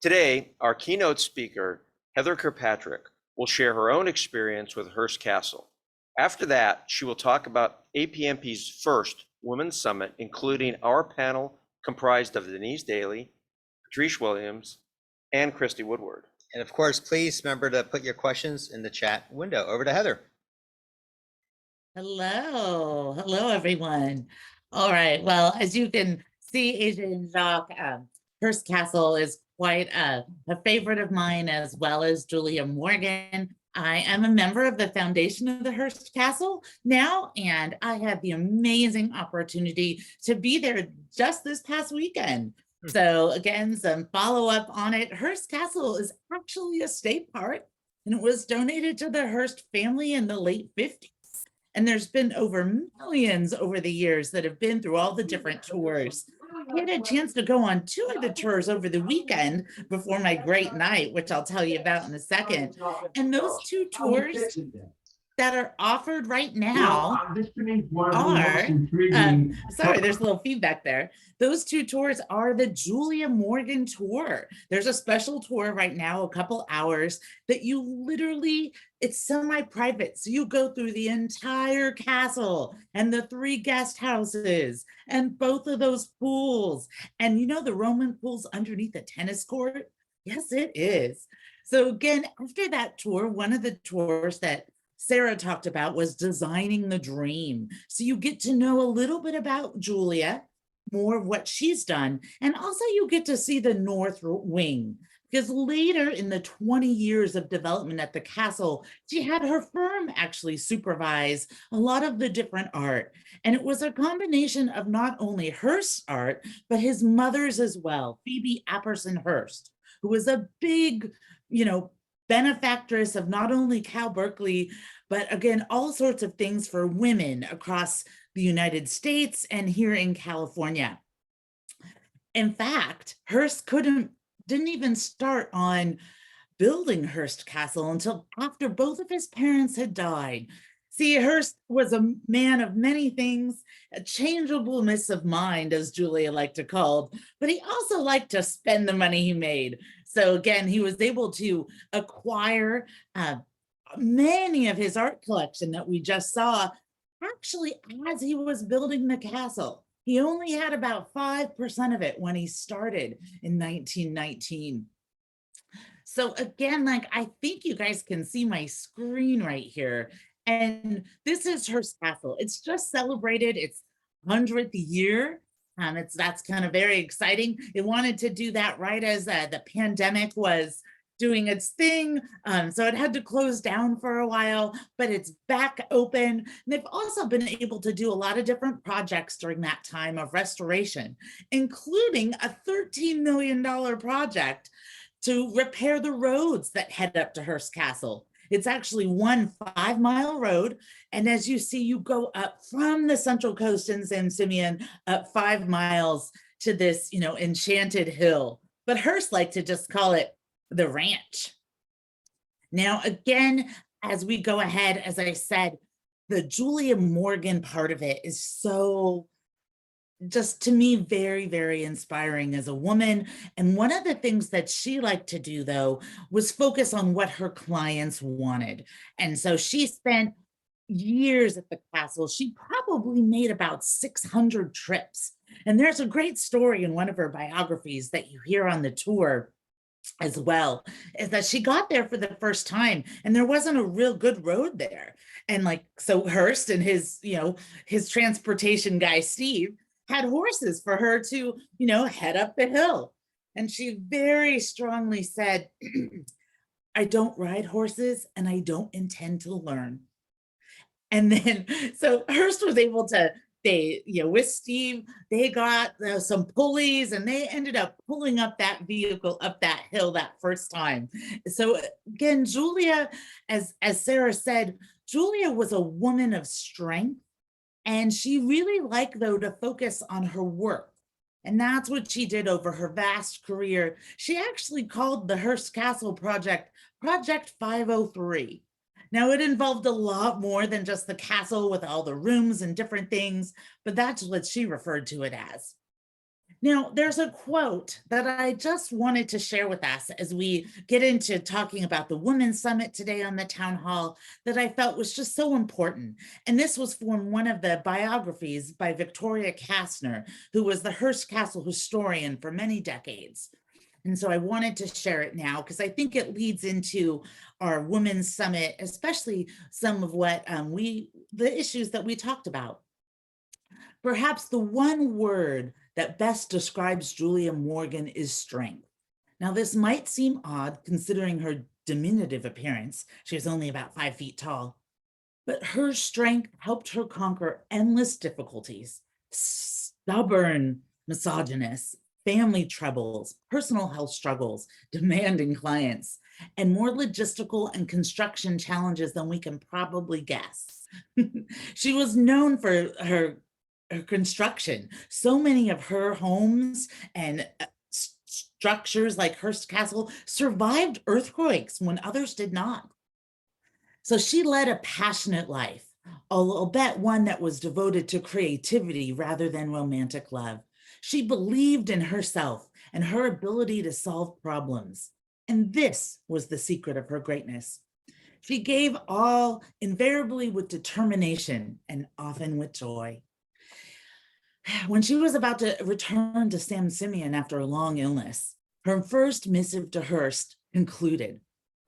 Today, our keynote speaker, Heather Kirkpatrick, will share her own experience with Hearst Castle. After that, she will talk about APMP's first Women's Summit, including our panel comprised of Deniz Dalay, Patrice Williams, and Christie Woodward. And of course, please remember to put your questions in the chat window. Over to Heather. Hello, everyone. All right, well, as you can see, Asian Jacques, Hearst Castle is quite a favorite of mine, as well as Julia Morgan. I am a member of the foundation of the Hearst Castle now, and I had the amazing opportunity to be there just this past weekend. So again, some follow-up on it. Hearst Castle is actually a state park, and it was donated to the Hearst family in the late 50s. And there's been over millions over the years that have been through all the different tours. I had a chance to go on 2 of the tours over the weekend before my great night, which I'll tell you about in a second. And those 2 tours that are offered right now are, sorry, there's a little feedback there. Those 2 tours are the Julia Morgan tour. There's a special tour right now, a couple hours, that you literally, it's semi-private. So you go through the entire castle and the 3 guest houses and both of those pools. And you know the Roman pools underneath the tennis court? Yes, it is. So again, after that tour, one of the tours that Sarah talked about was designing the dream. So you get to know a little bit about Julia, more of what she's done, and also you get to see the North Wing, because later in the 20 years of development at the castle, she had her firm actually supervise a lot of the different art. And it was a combination of not only Hearst's art, but his mother's as well, Phoebe Apperson Hearst, who was a big, benefactress of not only Cal Berkeley, but again, all sorts of things for women across the United States and here in California. In fact, Hearst didn't even start on building Hearst Castle until after both of his parents had died. See, Hearst was a man of many things, a changeableness of mind, as Julia liked to call, but he also liked to spend the money he made. So again, he was able to acquire many of his art collection that we just saw, actually, as he was building the castle. He only had about 5% of it when he started in 1919. So again, I think you guys can see my screen right here. And this is Hearst Castle. It's just celebrated its 100th year. That's kind of very exciting. It wanted to do that right as the pandemic was doing its thing. So it had to close down for a while, but it's back open. And they've also been able to do a lot of different projects during that time of restoration, including a $13 million project to repair the roads that head up to Hearst Castle. It's actually one 5-mile road. And as you see, you go up from the Central Coast in San Simeon up 5 miles to this, enchanted hill. But Hearst liked to just call it the ranch. Now, again, as we go ahead, as I said, the Julia Morgan part of it is so, just to me, very, very inspiring as a woman. And one of the things that she liked to do, though, was focus on what her clients wanted. And so she spent years at the castle. She probably made about 600 trips. And there's a great story in one of her biographies that you hear on the tour as well, is that she got there for the first time and there wasn't a real good road there. And so Hearst and his transportation guy, Steve, had horses for her to, head up the hill. And she very strongly said, I don't ride horses and I don't intend to learn. And then, so Hearst was able to, with Steve, they got some pulleys and they ended up pulling up that vehicle up that hill that first time. So again, Julia, as Sarah said, Julia was a woman of strength. And she really liked, though, to focus on her work. And that's what she did over her vast career. She actually called the Hearst Castle project Project 503. Now, it involved a lot more than just the castle with all the rooms and different things, but that's what she referred to it as. Now, there's a quote that I just wanted to share with us as we get into talking about the Women's Summit today on the town hall that I felt was just so important. And this was from one of the biographies by Victoria Kastner, who was the Hearst Castle historian for many decades. And so I wanted to share it now because I think it leads into our Women's Summit, especially some of what the issues that we talked about. Perhaps the one word that best describes Julia Morgan is strength. Now, this might seem odd considering her diminutive appearance. She was only about 5 feet tall, but her strength helped her conquer endless difficulties, stubborn misogynists, family troubles, personal health struggles, demanding clients, and more logistical and construction challenges than we can probably guess. She was known for her construction. So many of her homes and structures like Hearst Castle survived earthquakes when others did not. So she led a passionate life, I'll bet one that was devoted to creativity rather than romantic love. She believed in herself and her ability to solve problems. And this was the secret of her greatness. She gave all, invariably with determination and often with joy. When she was about to return to San Simeon after a long illness, her first missive to Hearst concluded.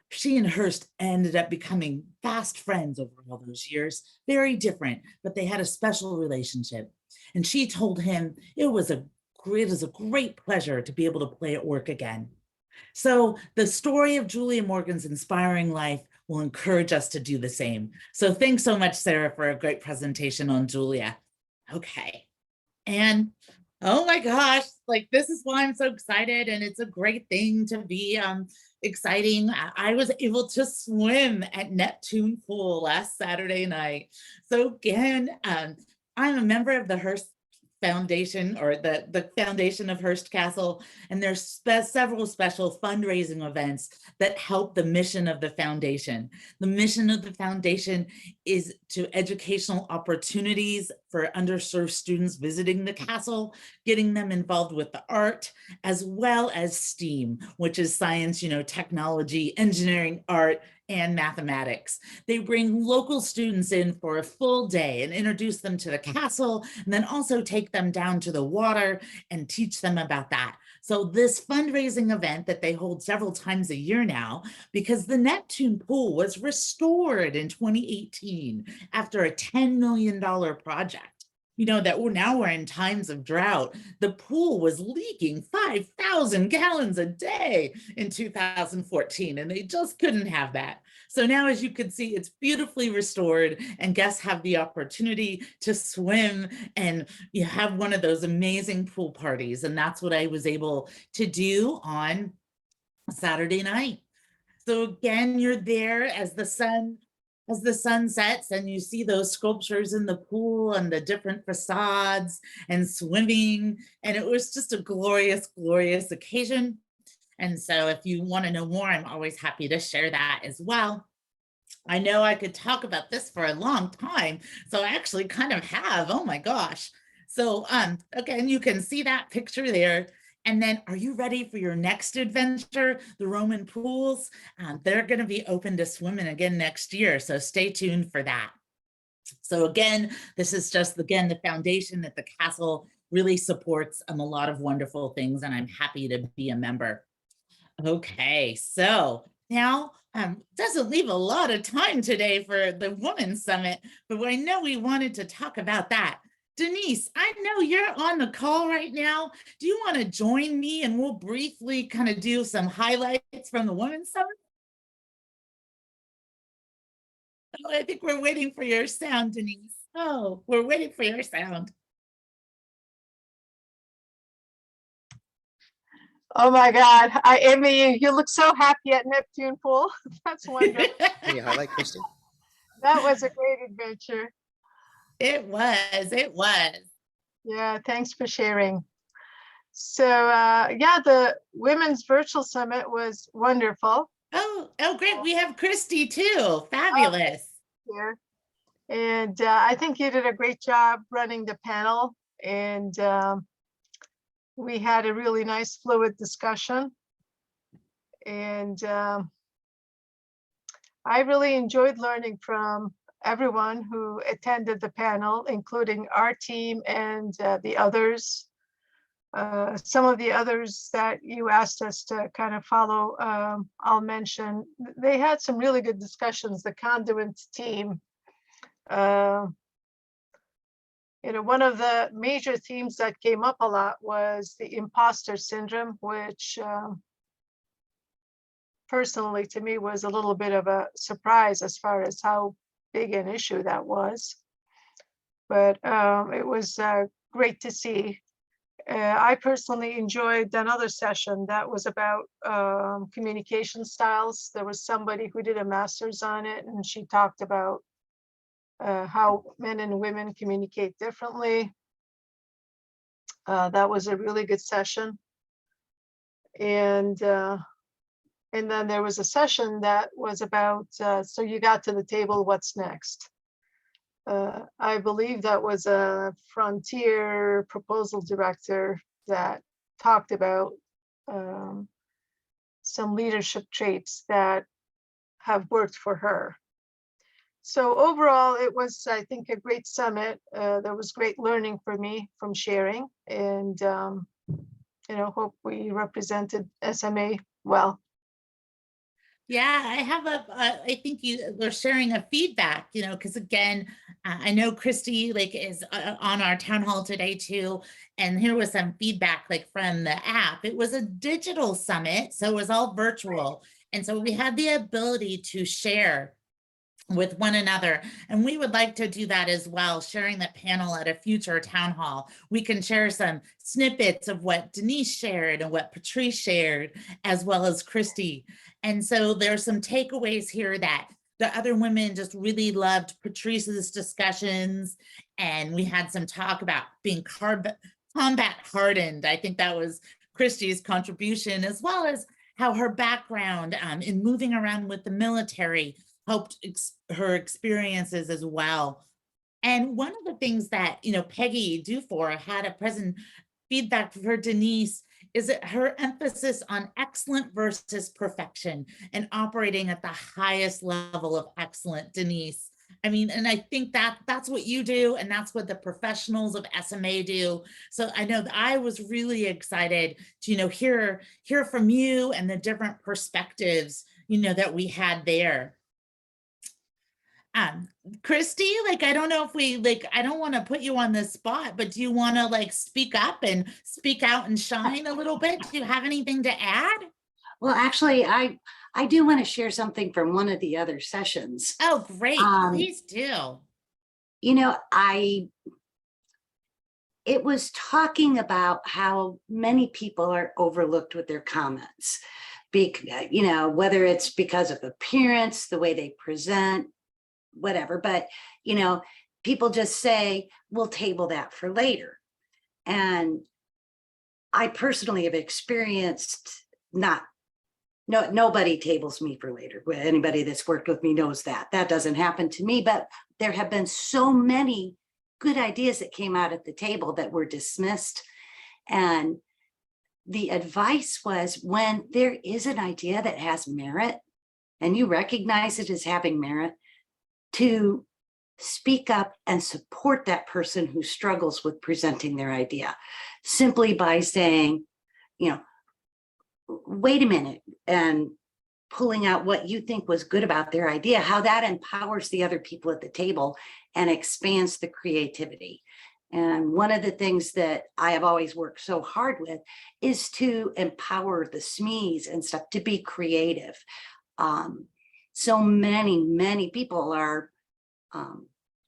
She and Hearst ended up becoming fast friends over all those years, very different, but they had a special relationship. And she told him it was a great pleasure to be able to play at work again. So the story of Julia Morgan's inspiring life will encourage us to do the same. So thanks so much, Sarah, for a great presentation on Julia. Okay. And oh my gosh, like this is why I'm so excited, and it's a great thing to be exciting. I was able to swim at Neptune Pool last Saturday night. So again, I'm a member of the Hearst Foundation, or the foundation of Hearst Castle, and there's several special fundraising events that help the mission of the foundation. The mission of the foundation is to educational opportunities for underserved students visiting the castle, getting them involved with the art, as well as STEAM, which is science, technology, engineering, art, and mathematics. They bring local students in for a full day and introduce them to the castle, and then also take them down to the water and teach them about that. So this fundraising event that they hold several times a year now, because the Neptune Pool was restored in 2018 after a $10 million project. That we're in times of drought. The pool was leaking 5,000 gallons a day in 2014, and they just couldn't have that. So now, as you can see, it's beautifully restored, and guests have the opportunity to swim and have one of those amazing pool parties. And that's what I was able to do on Saturday night. So again, you're there as the sun sets, and you see those sculptures in the pool and the different facades and swimming. And it was just a glorious, glorious occasion. And so if you want to know more, I'm always happy to share that as well. I know I could talk about this for a long time, so I actually kind of have. Oh my gosh. So again, you can see that picture there. And then, are you ready for your next adventure, the Roman pools? They're going to be open to swimming again next year, so stay tuned for that. So again, this is just, again, the foundation that the castle really supports a lot of wonderful things, and I'm happy to be a member. Okay, so now doesn't leave a lot of time today for the Women's Summit, but I know we wanted to talk about that. Denise, I know you're on the call right now. Do you want to join me, and we'll briefly kind of do some highlights from the Women's Summit? Oh, I think we're waiting for your sound, Denise. Oh, we're waiting for your sound. Oh my God, Amy, you look so happy at Neptune Pool. That's wonderful. Can you highlight, Christie? That was a great adventure. It was. Yeah, thanks for sharing. So yeah, the Women's Virtual Summit was wonderful. Oh, great. We have Christie too. Fabulous. Here. And I think you did a great job running the panel. And we had a really nice fluid discussion. And I really enjoyed learning from everyone who attended the panel, including our team and the others. Some of the others that you asked us to kind of follow, I'll mention. They had some really good discussions, the Conduent team. One of the major themes that came up a lot was the imposter syndrome, which personally to me was a little bit of a surprise as far as how big an issue that was. But it was great to see. I personally enjoyed another session that was about communication styles. There was somebody who did a master's on it, and she talked about how men and women communicate differently. That was a really good session. And then there was a session that was about, so you got to the table, what's next? I believe that was a Frontier proposal director that talked about some leadership traits that have worked for her. So overall, it was, I think, a great summit. There was great learning for me from sharing, and hope we represented SMA well. Yeah, I have I think we're sharing a feedback, because again, I know Christie is on our town hall today too. And here was some feedback from the app. It was a digital summit, so it was all virtual. And so we had the ability to share with one another. And we would like to do that as well, sharing the panel at a future town hall. We can share some snippets of what Deniz shared and what Patrice shared, as well as Christie. And so there's some takeaways here that the other women just really loved Patrice's discussions. And we had some talk about being combat hardened. I think that was Christie's contribution, as well as how her background in moving around with the military helped her experiences as well. And one of the things that, Peggy Dufour had a present feedback for Deniz is that her emphasis on excellent versus perfection and operating at the highest level of excellent, Deniz. I mean, and I think that's what you do, and that's what the professionals of SMA do. So I know that I was really excited to, hear from you and the different perspectives, that we had there. Christie, I don't know if we I don't want to put you on the spot, but do you want to speak up and speak out and shine a little bit? Do you have anything to add? Well, actually, I do want to share something from one of the other sessions. Oh, great. Please do. It was talking about how many people are overlooked with their comments, whether it's because of appearance, the way they present, whatever, but people just say, we'll table that for later. And I personally have experienced nobody tables me for later. Anybody that's worked with me knows that doesn't happen to me, but there have been so many good ideas that came out at the table that were dismissed. And the advice was, when there is an idea that has merit and you recognize it as having merit, to speak up and support that person who struggles with presenting their idea, simply by saying, wait a minute, and pulling out what you think was good about their idea, how that empowers the other people at the table and expands the creativity. And one of the things that I have always worked so hard with is to empower the SMEs and stuff to be creative. So many people are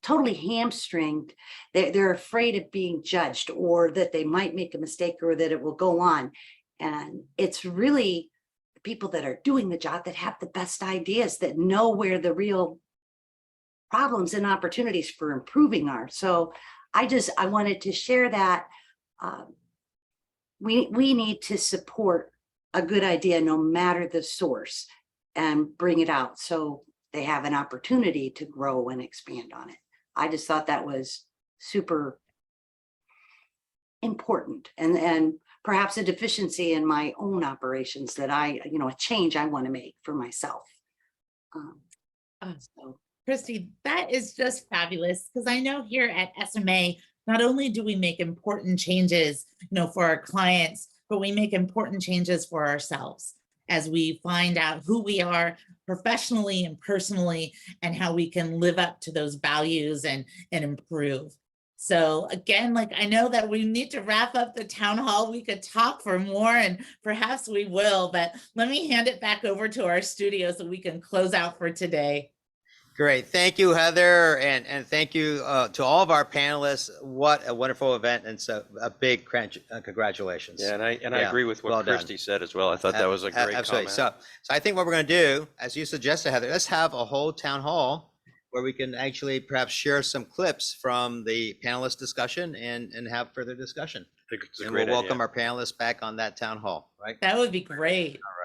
totally hamstringed. They're afraid of being judged, or that they might make a mistake, or that it will go on. And it's really the people that are doing the job that have the best ideas, that know where the real problems and opportunities for improving are. So I wanted to share that we need to support a good idea, no matter the source, and bring it out so they have an opportunity to grow and expand on it. I just thought that was super important. And perhaps a deficiency in my own operations that a change I want to make for myself. So Christie, that is just fabulous, because I know here at SMA, not only do we make important changes, for our clients, but we make important changes for ourselves as we find out who we are professionally and personally, and how we can live up to those values and improve. So again, I know that we need to wrap up the town hall. We could talk for more, and perhaps we will, but let me hand it back over to our studio so we can close out for today. Great. Thank you, Heather. And thank you to all of our panelists. What a wonderful event. And so a big congratulations. Yeah, I Yeah, agree with what well done. Christie said as well. I thought that was a great Absolutely. comment. So I think what we're going to do, as you suggested, Heather, let's have a whole town hall where we can actually perhaps share some clips from the panelist discussion and have further discussion. I think it's a And great we'll welcome idea. our panelists back on that town hall, right? That would be great. All